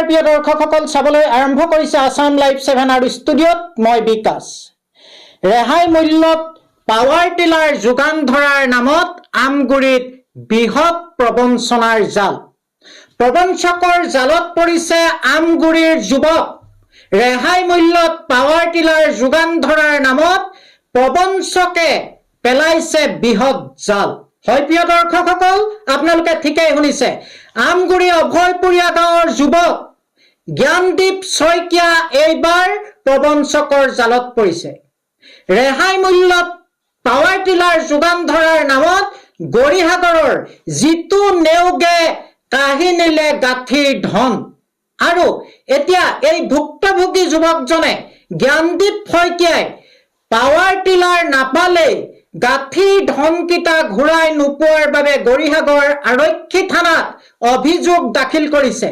নমস্কাৰ প্ৰিয় দৰ্শকসকল চাবলৈ আৰম্ভ কৰিছে আসাম লাইভ 7 আৰু ষ্টুডিঅ'ত মই বিকাশ ৰেহাই মূল্যত পাৱাৰ টিলাৰ যোগান ধৰাৰ নামত আমগুৰিত বৃহৎ প্ৰবঞ্চনাৰ জাল প্ৰবঞ্চকৰ জালত পৰিছে আমগুৰিৰ যুৱক ৰেহাই মূল্যত পাৱাৰ টিলাৰ যোগান ধৰাৰ নামত প্ৰবঞ্চকে পেলাইছে বৃহৎ জাল হয় প্ৰিয় দৰ্শকসকল আপোনালোকে ঠিকই শুনিছে আমগুৰি অভয়পুৰীয়া গাঁৱৰ যুৱক জ্ঞানদীপ শইকীয়া এইবাৰ প্ৰবঞ্চকৰ জালত পৰিছে ৰেহাই মূল্যত পাৱাৰ টিলাৰ যোগান ধৰাৰ নামত গৰিহাগৰৰ জিতু নেওগে কাহিনীলে গাঁঠি ধন আৰু এতিয়া এই ভুক্তভোগী যুৱকজনে জ্ঞানদীপ শইকীয়াই পাৱাৰ টিলাৰ নাপালে গাঁঠি ধনকিটা ঘূৰাই নোপোৱাৰ বাবে গৰিহাগৰ আৰক্ষী থানাত অভিযোগ দাখিল কৰিছে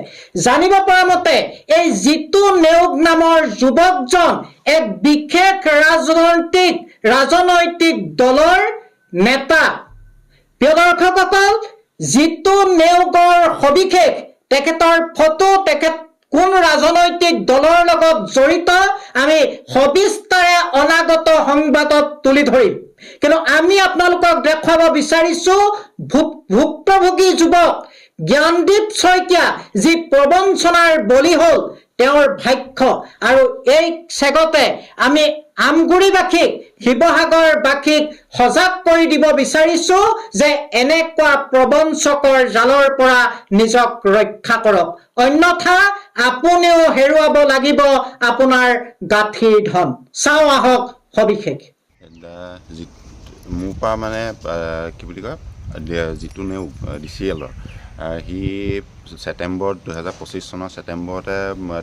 জানিব পৰা মতে এই জিতু নেওগ নামৰ যুৱকজন এক বিশেষ ৰাজনৈতিক দলৰ নেতা প্ৰিয় দৰ্শকসকল জিতু নেওগৰ সবিশেষ তেখেতৰ ফটো তেখেত কোন ৰাজনৈতিক দলৰ লগত জড়িত আমি সবিস্তাৰে অনাগত সংবাদত তুলি ধৰিম কিন্তু আমি আপোনালোকক দেখাব বিচাৰিছো ভুক্তভোগী যুৱক জ্ঞানদীপ শইকীয়া যি প্ৰবঞ্চনাৰ বলি হল তেওঁৰ ভাগ্য আৰু এই চেগতে আমি আমগুৰিবাসীক শিৱসাগৰবাসীক সজাগ কৰি দিব বিচাৰিছো যে এনেকুৱা প্ৰবঞ্চকৰ জালৰ পৰা নিজক ৰক্ষা কৰক অন্যথা আপুনিও হেৰুৱাব লাগিব আপোনাৰ গাঁঠিৰ ধন চাও আহক সবিশেষ মোৰ পৰা মানে কি বুলি কয় জিতু নেওগ ডিচিএলৰ সি ছেপ্টেম্বৰ 2025 চনৰ ছেপ্টেম্বৰতে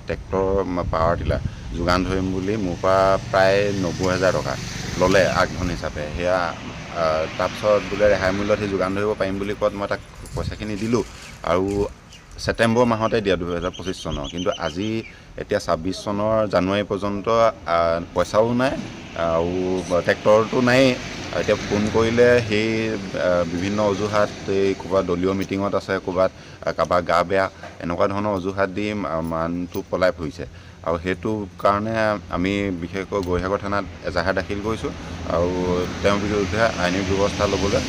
ট্ৰেক্টৰ পাৱাৰ টিলাৰ যোগান ধৰিম বুলি মোৰ পৰা প্ৰায় 90,000 টকা ল'লে আগধন হিচাপে সেয়া তাৰপিছত বোলে ৰেহাই মূল্যত সি যোগান ধৰিব পাৰিম বুলি কোৱাত মই তাক পইচাখিনি দিলোঁ আৰু ছেপ্টেম্বৰ মাহতে দিয়া 2025 চনৰ কিন্তু আজি এতিয়া 26 চনৰ জানুৱাৰী পৰ্যন্ত পইচাও নাই আৰু ট্ৰেক্টৰটো নায়েই এতিয়া ফোন কৰিলে সেই বিভিন্ন অজুহাত এই ক'ৰবাত দলীয় মিটিঙত আছে ক'ৰবাত কাৰোবাৰ গা বেয়া এনেকুৱা ধৰণৰ অজুহাত দি মানুহটো পলাই ফুৰিছে আৰু সেইটো কাৰণে আমি বিশেষকৈ গৰিহাগৰ থানাত এজাহাৰ দাখিল কৰিছোঁ আৰু তেওঁৰ বিৰুদ্ধে আইনী ব্যৱস্থা ল'বলৈ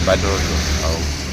বাধ্য হৈছোঁ আৰু